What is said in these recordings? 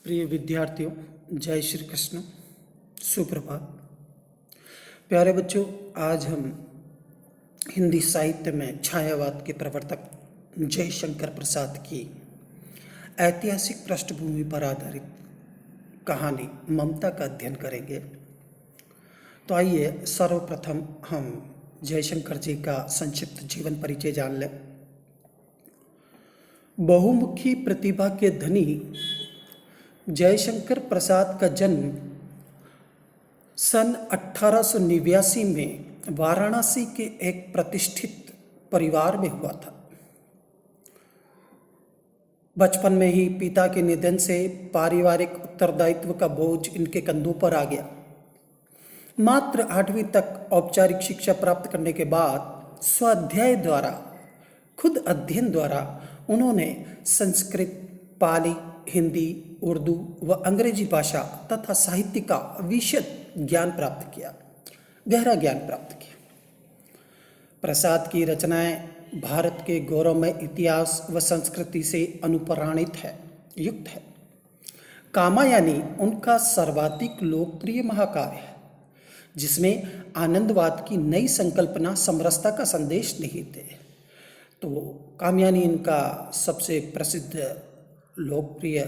प्रिय विद्यार्थियों, जय श्री कृष्ण, सुप्रभात। प्यारे बच्चों, आज हम हिंदी साहित्य में छायावाद के प्रवर्तक जयशंकर प्रसाद की ऐतिहासिक पृष्ठभूमि पर आधारित कहानी ममता का अध्ययन करेंगे। तो आइए सर्वप्रथम हम जयशंकर जी का संक्षिप्त जीवन परिचय जान लें। बहुमुखी प्रतिभा के धनी जयशंकर प्रसाद का जन्म सन 1889 में वाराणसी के एक प्रतिष्ठित परिवार में हुआ था। बचपन में ही पिता के निधन से पारिवारिक उत्तरदायित्व का बोझ इनके कंधों पर आ गया। मात्र 8वीं तक औपचारिक शिक्षा प्राप्त करने के बाद स्वाध्याय द्वारा, खुद अध्ययन द्वारा उन्होंने संस्कृत, पाली, हिंदी, उर्दू व अंग्रेजी भाषा तथा साहित्य का विशद ज्ञान प्राप्त किया, गहरा ज्ञान प्राप्त किया। प्रसाद की रचनाएं भारत के गौरवमय इतिहास व संस्कृति से अनुप्राणित है, युक्त है। कामायनी उनका सर्वाधिक लोकप्रिय महाकाव्य है, जिसमें आनंदवाद की नई संकल्पना समरसता का संदेश निहित है। तो कामयानी इनका सबसे प्रसिद्ध लोकप्रिय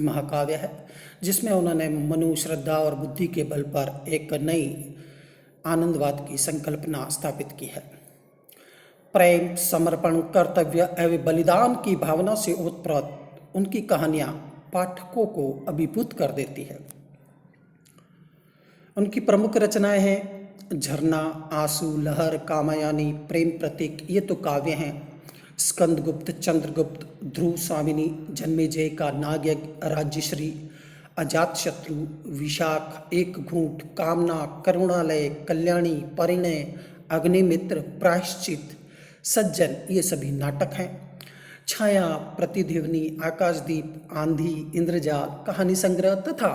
महाकाव्य है, जिसमें उन्होंने मनु, श्रद्धा और बुद्धि के बल पर एक नई आनंदवाद की संकल्पना स्थापित की है। प्रेम, समर्पण, कर्तव्य एवं बलिदान की भावना से ओतप्रोत उनकी कहानियां पाठकों को अभिभूत कर देती है। उनकी प्रमुख रचनाएं हैं झरना, आंसू, लहर, कामयानी, प्रेम प्रतीक, ये तो काव्य हैं। स्कंदगुप्त, चंद्रगुप्त, ध्रुव स्वामिनी, जन्मेजय का नागयज्ञ, राज्यश्री, अजातशत्रु, विशाख, एक घूंट, कामना, करुणालय, कल्याणी, परिणय, अग्निमित्र, प्रायश्चित, सज्जन, ये सभी नाटक हैं। छाया, प्रतिध्वनि, आकाशदीप, आंधी, इंद्रजाल, कहानी संग्रह तथा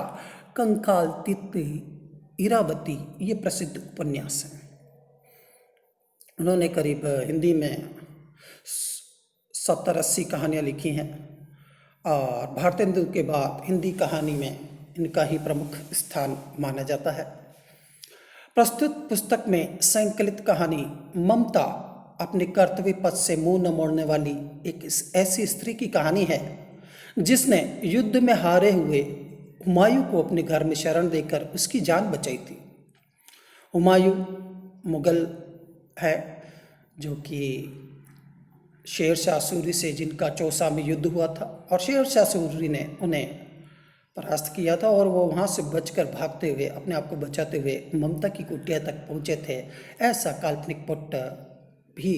कंकाल, तितली, इरावती, ये प्रसिद्ध उपन्यास हैं। उन्होंने करीब हिंदी में 70-80 कहानियाँ लिखी हैं और भारतेंदु के बाद हिंदी कहानी में इनका ही प्रमुख स्थान माना जाता है। प्रस्तुत पुस्तक में संकलित कहानी ममता अपने कर्तव्य पथ से मुंह न मोड़ने वाली एक ऐसी स्त्री की कहानी है, जिसने युद्ध में हारे हुए हुमायूं को अपने घर में शरण देकर उसकी जान बचाई थी। हुमायूं मुगल है, जो कि शेरशाह सूरी से, जिनका चौसा में युद्ध हुआ था और शेरशाह सूरी ने उन्हें परास्त किया था, और वो वहाँ से बचकर भागते हुए, अपने आप को बचाते हुए ममता की कुटिया तक पहुँचे थे। ऐसा काल्पनिक पट भी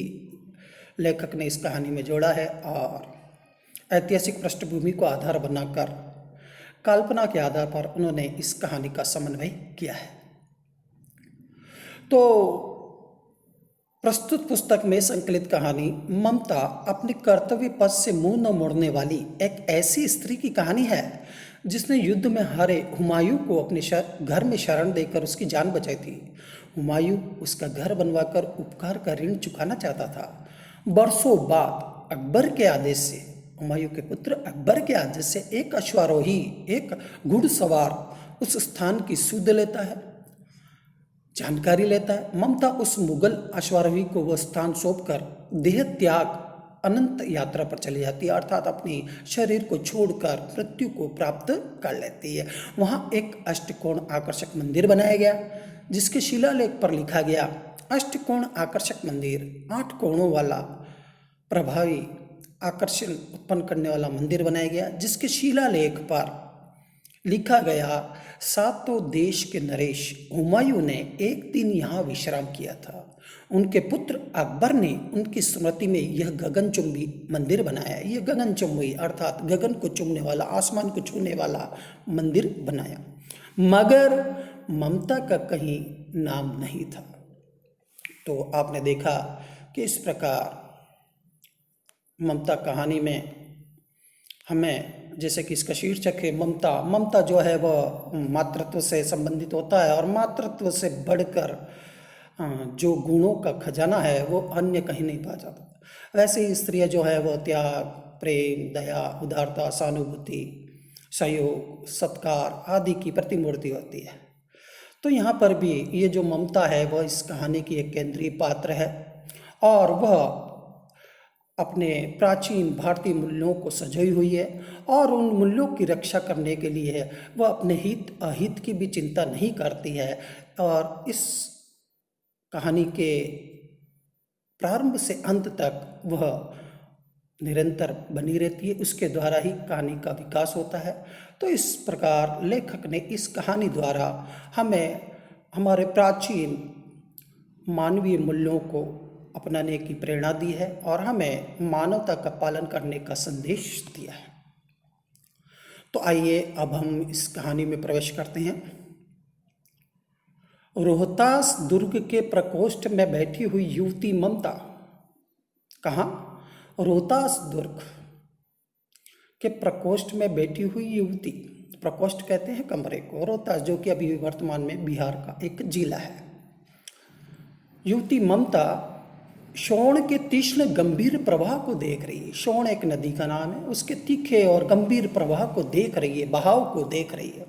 लेखक ने इस कहानी में जोड़ा है और ऐतिहासिक पृष्ठभूमि को आधार बनाकर कल्पना के आधार पर उन्होंने इस कहानी का समन्वय किया है। तो प्रस्तुत पुस्तक में संकलित कहानी ममता अपने कर्तव्य पथ से मुंह न मोड़ने वाली एक ऐसी स्त्री की कहानी है, जिसने युद्ध में हारे हुमायूं को अपने घर में शरण देकर उसकी जान बचाई थी। हुमायूं उसका घर बनवाकर उपकार का ऋण चुकाना चाहता था। बरसों बाद अकबर के आदेश से, हुमायूं के पुत्र अकबर के आदेश से, एक अश्वारोही, एक घुड़सवार उस स्थान की सुध लेता है, जानकारी लेता है। ममता उस मुगल अश्वारोही को वह स्थान सौंपकर देह त्याग अनंत यात्रा पर चली जाती है, अर्थात अपनी शरीर को छोड़कर मृत्यु को प्राप्त कर लेती है। वहाँ एक अष्टकोण आकर्षक मंदिर बनाया गया, जिसके शिलालेख पर लिखा गया, अष्टकोण आकर्षक मंदिर, 8 कोणों वाला प्रभावी आकर्षण उत्पन्न करने वाला मंदिर बनाया गया, जिसके शिलालेख पर लिखा गया, सातों देश के नरेश हुमायूं ने एक दिन यहाँ विश्राम किया था। उनके पुत्र अकबर ने उनकी स्मृति में यह गगनचुंबी मंदिर बनाया। यह गगनचुंबी अर्थात गगन को चूमने वाला, आसमान को छूने वाला मंदिर बनाया, मगर ममता का कहीं नाम नहीं था। तो आपने देखा कि इस प्रकार ममता कहानी में हमें, जैसे कि इसका शीर्षक है ममता, ममता जो है वह मातृत्व से संबंधित होता है, और मातृत्व से बढ़कर जो गुणों का खजाना है वो अन्य कहीं नहीं पाया जाता। वैसे ही स्त्रियाँ जो है वह त्याग, प्रेम, दया, उदारता, सहानुभूति, सहयोग, सत्कार आदि की प्रतिमूर्ति होती है। तो यहाँ पर भी ये जो ममता है वह इस कहानी की एक केंद्रीय पात्र है और वह अपने प्राचीन भारतीय मूल्यों को सजोई हुई है और उन मूल्यों की रक्षा करने के लिए वह अपने हित अहित की भी चिंता नहीं करती है। और इस कहानी के प्रारंभ से अंत तक वह निरंतर बनी रहती है, उसके द्वारा ही कहानी का विकास होता है। तो इस प्रकार लेखक ने इस कहानी द्वारा हमें हमारे प्राचीन मानवीय मूल्यों को अपनाने की प्रेरणा दी है और हमें मानवता का पालन करने का संदेश दिया है। तो आइए अब हम इस कहानी में प्रवेश करते हैं। रोहतास दुर्ग के प्रकोष्ठ में बैठी हुई युवती ममता। कहाँ? रोहतास दुर्ग के प्रकोष्ठ में बैठी हुई युवती। प्रकोष्ठ कहते हैं कमरे को। रोहतास जो कि अभी वर्तमान में बिहार का एक जिला है। युवती ममता शोण के तीक्ष्ण गंभीर प्रवाह को देख रही है। शोण एक नदी का नाम है। उसके तीखे और गंभीर प्रवाह को देख रही है, बहाव को देख रही है।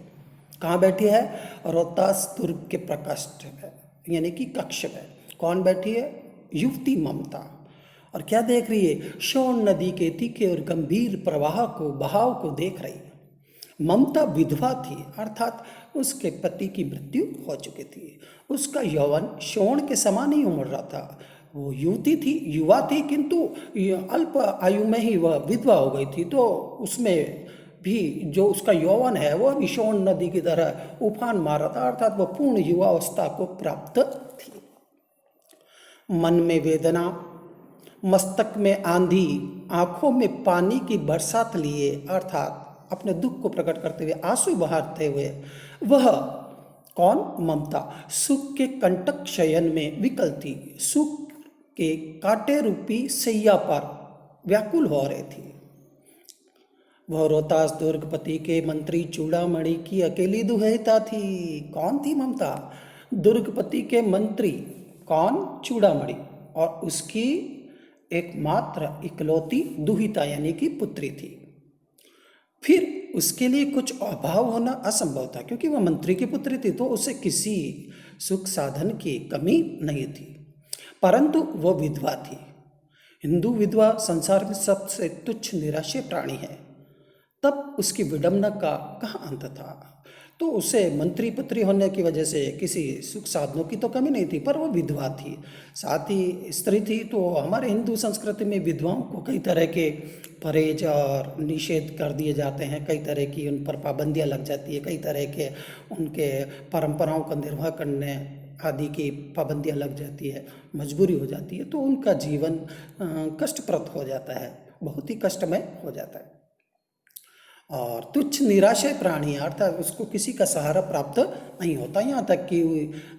कहाँ बैठी है? रोहतास दुर्ग के प्रकोष्ठ में, यानी कि कक्ष में। कौन बैठी है? युवती ममता। और क्या देख रही है? शोण नदी के तीखे और गंभीर प्रवाह को, बहाव को देख रही है। ममता विधवा थी, अर्थात उसके पति की मृत्यु हो चुकी थी। उसका यौवन शोण के समान ही उमड़ रहा था। वो युवती थी, युवा थी, किंतु अल्प आयु में ही वह विधवा हो गई थी। तो उसमें भी जो उसका यौवन है वह भी शोण नदी की तरह उफान मार रहा था, अर्थात वह पूर्ण युवावस्था को प्राप्त थी। मन में वेदना, मस्तक में आंधी, आंखों में पानी की बरसात लिए, अर्थात अपने दुख को प्रकट करते हुए, आंसू बहाते हुए, वह कौन? ममता सुख के कंटक शयन में विकल थी। सुख के कांटे रूपी सैया पर व्याकुल हो रही थी। वह रोहतास दुर्गपति के मंत्री चूड़ामणि की अकेली दुहिता थी। कौन थी ममता? दुर्गपति के मंत्री। कौन? चूड़ामणि। और उसकी एकमात्र इकलौती दुहिता यानी कि पुत्री थी। फिर उसके लिए कुछ अभाव होना असंभव था, क्योंकि वह मंत्री की पुत्री थी, तो उसे किसी सुख साधन की कमी नहीं थी। परंतु वह विधवा थी। हिंदू विधवा संसार में सबसे तुच्छ निराश्य प्राणी है। तब उसकी विडंबना का कहाँ अंत था? तो उसे मंत्री पुत्री होने की वजह से किसी सुख साधनों की तो कमी नहीं थी, पर वह विधवा थी, साथ ही स्त्री थी। तो हमारे हिंदू संस्कृति में विधवाओं को कई तरह के परहेज और निषेध कर दिए जाते हैं, कई तरह की उन पर पाबंदियां लग जाती है, कई तरह के उनके परंपराओं का निर्वाह करने आदि की पाबंदियां लग जाती है, मजबूरी हो जाती है। तो उनका जीवन कष्टप्रद हो जाता है, बहुत ही कष्टमय हो जाता है। और तुच्छ निराशय प्राणी, अर्थात उसको किसी का सहारा प्राप्त नहीं होता। यहाँ तक कि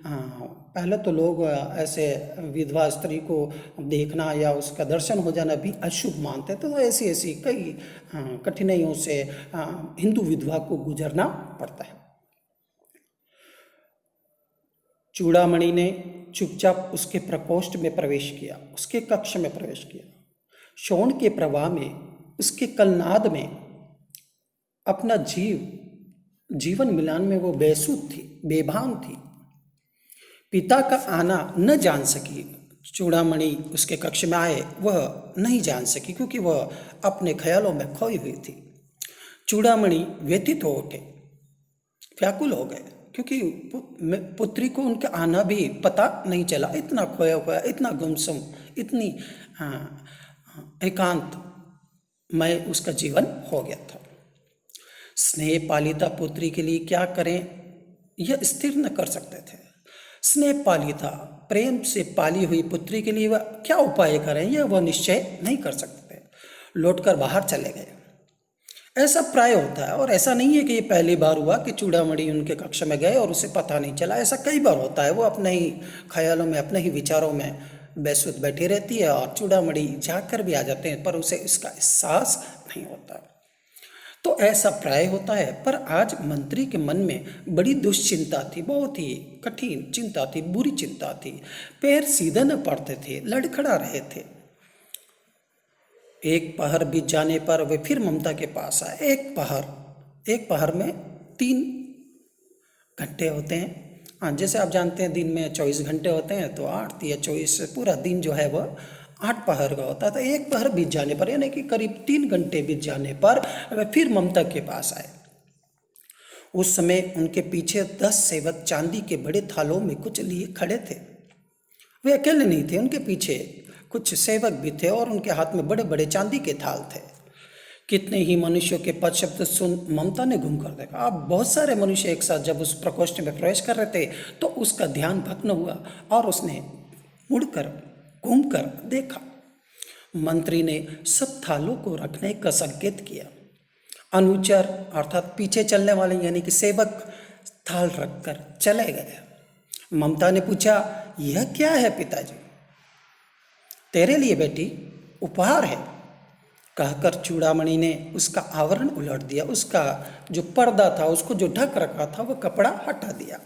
पहले तो लोग ऐसे विधवा स्त्री को देखना या उसका दर्शन हो जाना भी अशुभ मानते थे। तो ऐसी ऐसी कई कठिनाइयों से हिंदू विधवा को गुजरना पड़ता है। चूड़ामणि ने चुपचाप उसके प्रकोष्ठ में प्रवेश किया, उसके कक्ष में प्रवेश किया। शोण के प्रवाह में, उसके कलनाद में अपना जीवन मिलान में वो बेसुध थी, बेभान थी। पिता का आना न जान सकी। चूड़ामणि उसके कक्ष में आए, वह नहीं जान सकी, क्योंकि वह अपने ख्यालों में खोई हुई थी। चूड़ामणि व्यथित हो उठे, व्याकुल हो गए, क्योंकि पुत्री को उनका आना भी पता नहीं चला। इतना खोया हुआ, इतना गुमसुम, इतनी एकांत में उसका जीवन हो गया था। स्नेह पालिता पुत्री के लिए क्या करें, यह स्थिर न कर सकते थे। स्नेह पालिता, प्रेम से पाली हुई पुत्री के लिए वह क्या उपाय करें, यह वह निश्चय नहीं कर सकते थे। लौटकर बाहर चले गए। ऐसा प्राय होता है, और ऐसा नहीं है कि ये पहली बार हुआ कि चूड़ामणि उनके कक्ष में गए और उसे पता नहीं चला। ऐसा कई बार होता है। वो अपने ही ख्यालों में, अपने ही विचारों में बेसुध बैठी रहती है और चूड़ामणि जाकर भी आ जाते हैं, पर उसे इसका एहसास नहीं होता। तो ऐसा प्राय होता है। पर आज मंत्री के मन में बड़ी दुश्चिंता थी, बहुत ही कठिन चिंता थी, बुरी चिंता थी। पैर सीधे न पड़ते थे, लड़खड़ा रहे थे। एक पहर बीत जाने पर वे फिर ममता के पास आए। एक पहर में 3 घंटे होते हैं। हाँ, जैसे आप जानते हैं दिन में 24 घंटे होते हैं, तो 8 या 24 पूरा दिन जो है वह 8 पहर का होता है। तो एक पहर बीत जाने पर, यानी कि करीब 3 घंटे बीत जाने पर वे फिर ममता के पास आए। उस समय उनके पीछे 10 सेवक चांदी के बड़े थालों में कुछ लिए खड़े थे। वे अकेले नहीं थे, उनके पीछे कुछ सेवक भी थे और उनके हाथ में बड़े बड़े चांदी के थाल थे। कितने ही मनुष्यों के पद शब्द सुन ममता ने घूम कर देखा। अब बहुत सारे मनुष्य एक साथ जब उस प्रकोष्ठ में प्रवेश कर रहे थे तो उसका ध्यान भग्न हुआ और उसने मुड़कर घूमकर देखा। मंत्री ने सब थालों को रखने का संकेत किया। अनुचर अर्थात पीछे चलने वाले यानी कि सेवक थाल रखकर चले गए। ममता ने पूछा, यह क्या है पिताजी? तेरे लिए बेटी, उपहार है, कहकर चूड़ामणि ने उसका आवरण उलट दिया। उसका जो पर्दा था, उसको जो ढक रखा था, वह कपड़ा हटा दिया।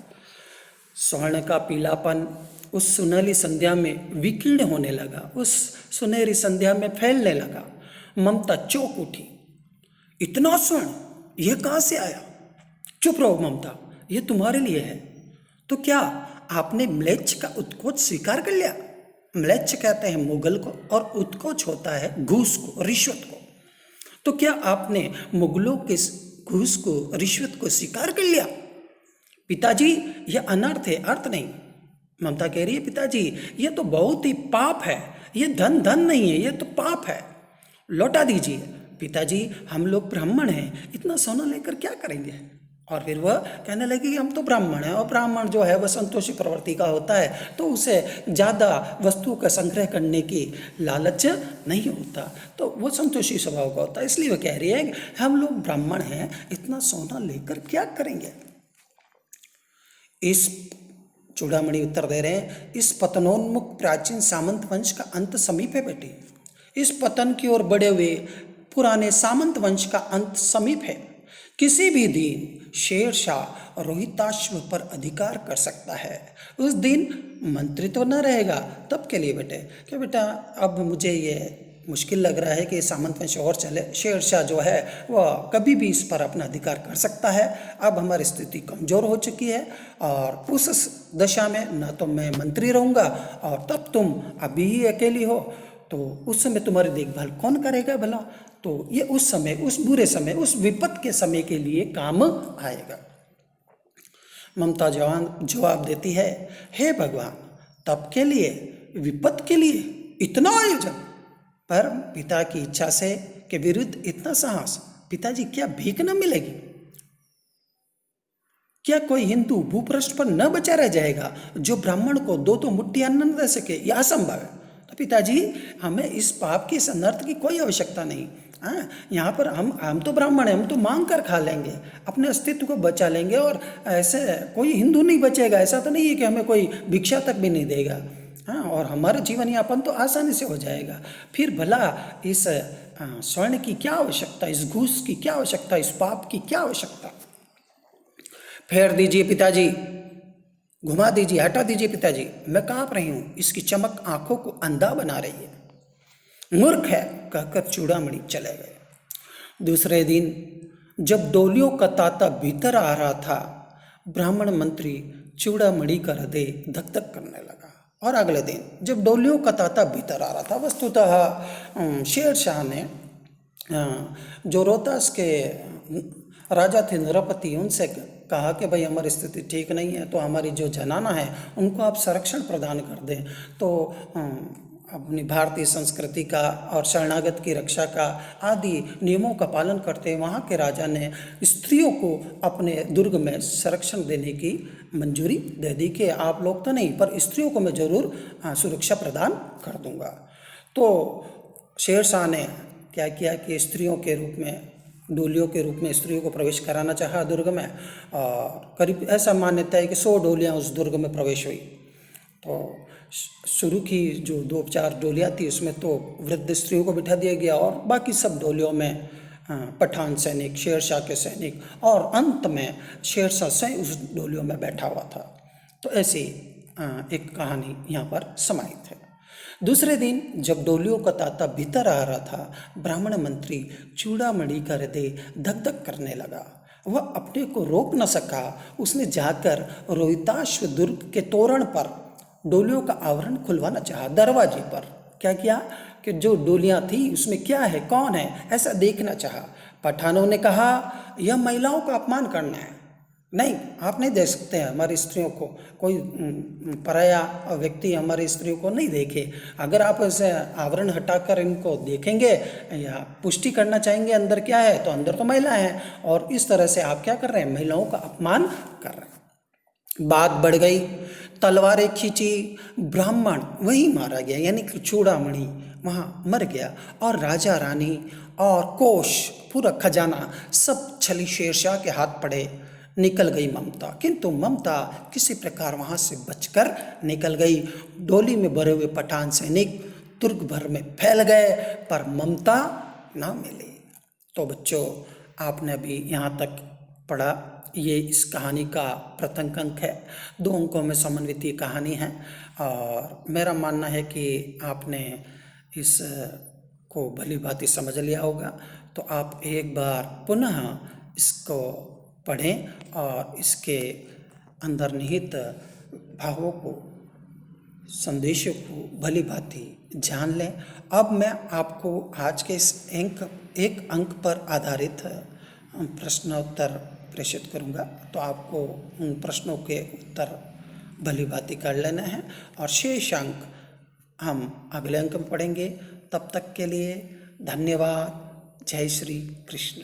स्वर्ण का पीलापन उस सुनहरी संध्या में विकीर्ण होने लगा, उस सुनहरी संध्या में फैलने लगा। ममता चौंक उठी। इतना स्वर्ण, यह कहाँ से आया? चुप रहो ममता, यह तुम्हारे लिए है। तो क्या आपने म्लेच्छ का उत्कोच स्वीकार कर लिया? म्लेच्छ कहते हैं मुगल को और उत्कोच होता है घूस को, रिश्वत को। तो क्या आपने मुगलों के घूस को, रिश्वत को स्वीकार कर लिया? पिताजी, यह अनर्थ है, अर्थ नहीं। ममता कह रही है, पिताजी यह तो बहुत ही पाप है, यह धन नहीं है, यह तो पाप है, लौटा दीजिए। पिताजी, हम लोग ब्राह्मण हैं, इतना सोना लेकर क्या करेंगे? और फिर वह कहने लगी कि हम तो ब्राह्मण हैं और ब्राह्मण जो है वह संतोषी प्रवृत्ति का होता है, तो उसे ज़्यादा वस्तुओं का संग्रह करने की लालच नहीं होता, तो वो संतोषी स्वभाव का होता है। इसलिए वह कह रही है कि हम लोग ब्राह्मण हैं, इतना सोना लेकर क्या करेंगे? इस चूड़ामणि उत्तर दे रहे हैं, इस पतनोन्मुख प्राचीन सामंत वंश का अंत समीप है बेटी। इस पतन की ओर बढ़े हुए पुराने सामंत वंश का अंत समीप है। किसी भी दिन शेरशाह रोहिताश्व पर अधिकार कर सकता है। उस दिन मंत्री तो न रहेगा, तब के लिए बेटे कि बेटा अब मुझे ये मुश्किल लग रहा है कि सामंत वंश और चले, शेरशाह जो है वह कभी भी इस पर अपना अधिकार कर सकता है। अब हमारी स्थिति कमज़ोर हो चुकी है और उस दशा में न तो मैं मंत्री रहूँगा और तब तुम अभी ही अकेली हो, तो उस समय तुम्हारी देखभाल कौन करेगा भला? तो ये उस समय, उस बुरे समय, उस विपत के समय के लिए काम आएगा। ममता जवाब देती है, हे भगवान, तब के लिए, विपत के लिए इतना आयोजन, पर पिता की इच्छा से के विरुद्ध इतना साहस? पिताजी, क्या भीख न मिलेगी? क्या कोई हिंदू भूपृष्ठ पर न बचा रह जाएगा जो ब्राह्मण को 2 मुट्ठी अन्न न दे सके? यह असंभव है। तो पिताजी, हमें इस पाप की, इस अनर्थ की कोई आवश्यकता नहीं। हाँ, यहाँ पर हम तो ब्राह्मण हैं, हम तो मांग कर खा लेंगे, अपने अस्तित्व को बचा लेंगे और ऐसे कोई हिंदू नहीं बचेगा। ऐसा तो नहीं है कि हमें कोई भिक्षा तक भी नहीं देगा। हाँ, और हमारा जीवन यापन तो आसानी से हो जाएगा। फिर भला इस स्वर्ण की क्या आवश्यकता, इस घूस की क्या आवश्यकता, इस पाप की क्या आवश्यकता? फेर दीजिए पिताजी, घुमा दीजिए, हटा दीजिए पिताजी, मैं काँप रही हूँ। इसकी चमक आंखों को अंधा बना रही है। मूर्ख है, कहकर चूड़ामणि चले गए। दूसरे दिन जब डोलियों का तांता भीतर आ रहा था, ब्राह्मण मंत्री चूड़ामणि का हृदय धक धक करने लगा। और अगले दिन जब डोलियों का तांता भीतर आ रहा था, वस्तुतः शेरशाह ने जो रोहतास के राजा थे नरपति, उनसे कहा कि भाई हमारी स्थिति ठीक नहीं है, तो हमारी जो जनाना है उनको आप संरक्षण प्रदान कर दें। तो अपनी भारतीय संस्कृति का और शरणागत की रक्षा का आदि नियमों का पालन करते वहाँ के राजा ने स्त्रियों को अपने दुर्ग में संरक्षण देने की मंजूरी दे दी कि आप लोग तो नहीं, पर स्त्रियों को मैं ज़रूर सुरक्षा प्रदान कर दूँगा। तो शेरशाह ने क्या किया कि स्त्रियों के रूप में, डोलियों के रूप में स्त्रियों को प्रवेश कराना चाहा दुर्ग में, और करीब ऐसा मान्यता है कि 100 डोलियाँ उस दुर्ग में प्रवेश हुई। तो शुरू की जो 2-4 डोलियाँ थी उसमें तो वृद्ध स्त्रियों को बिठा दिया गया और बाकी सब डोलियों में पठान सैनिक, शेरशाह के सैनिक, और अंत में शेरशाह स्वयं उस डोलियों में बैठा हुआ था। तो ऐसी एक कहानी यहाँ पर समाहित है। दूसरे दिन जब डोलियों का तांता भीतर आ रहा था, ब्राह्मण मंत्री चूड़ामणि का हृदय धक धक करने लगा। वह अपने को रोक न सका। उसने जाकर रोहिताश्व दुर्ग के तोरण पर डोलियों का आवरण खुलवाना चाहा। दरवाजे पर क्या किया कि जो डोलियां थी उसमें क्या है, कौन है, ऐसा देखना चाहा। पठानों ने कहा, यह महिलाओं का अपमान करना है, नहीं, आप नहीं दे सकते हैं हमारी स्त्रियों को, कोई पराया व्यक्ति हमारी स्त्रियों को नहीं देखे। अगर आप ऐसे आवरण हटाकर इनको देखेंगे या पुष्टि करना चाहेंगे अंदर क्या है, तो अंदर तो महिला है, और इस तरह से आप क्या कर रहे हैं, महिलाओं का अपमान कर रहे हैं। बात बढ़ गई, तलवारें खींची, ब्राह्मण वहीं मारा गया, यानी कि चूड़ामणि वहाँ मर गया, और राजा रानी और कोष पूरा खजाना सब छली शेरशाह के हाथ पड़े। निकल गई ममता, किंतु ममता किसी प्रकार वहाँ से बचकर निकल गई। डोली में भरे हुए पठान सैनिक दुर्ग भर में फैल गए, पर ममता ना मिली। तो बच्चों, आपने अभी यहाँ तक पढ़ा, ये इस कहानी का प्रथम अंक है। 2 अंकों में समन्वित ये कहानी है, और मेरा मानना है कि आपने इस को भली भांति समझ लिया होगा। तो आप एक बार पुनः इसको पढ़ें और इसके अंदर निहित भावों को, संदेशों को भली भांति जान लें। अब मैं आपको आज के इस एक अंक पर आधारित प्रश्नोत्तर प्रेषित करूंगा, तो आपको उन प्रश्नों के उत्तर भली भांति कर लेना है, और शेष अंक हम अगले अंक में पढ़ेंगे। तब तक के लिए धन्यवाद। जय श्री कृष्ण।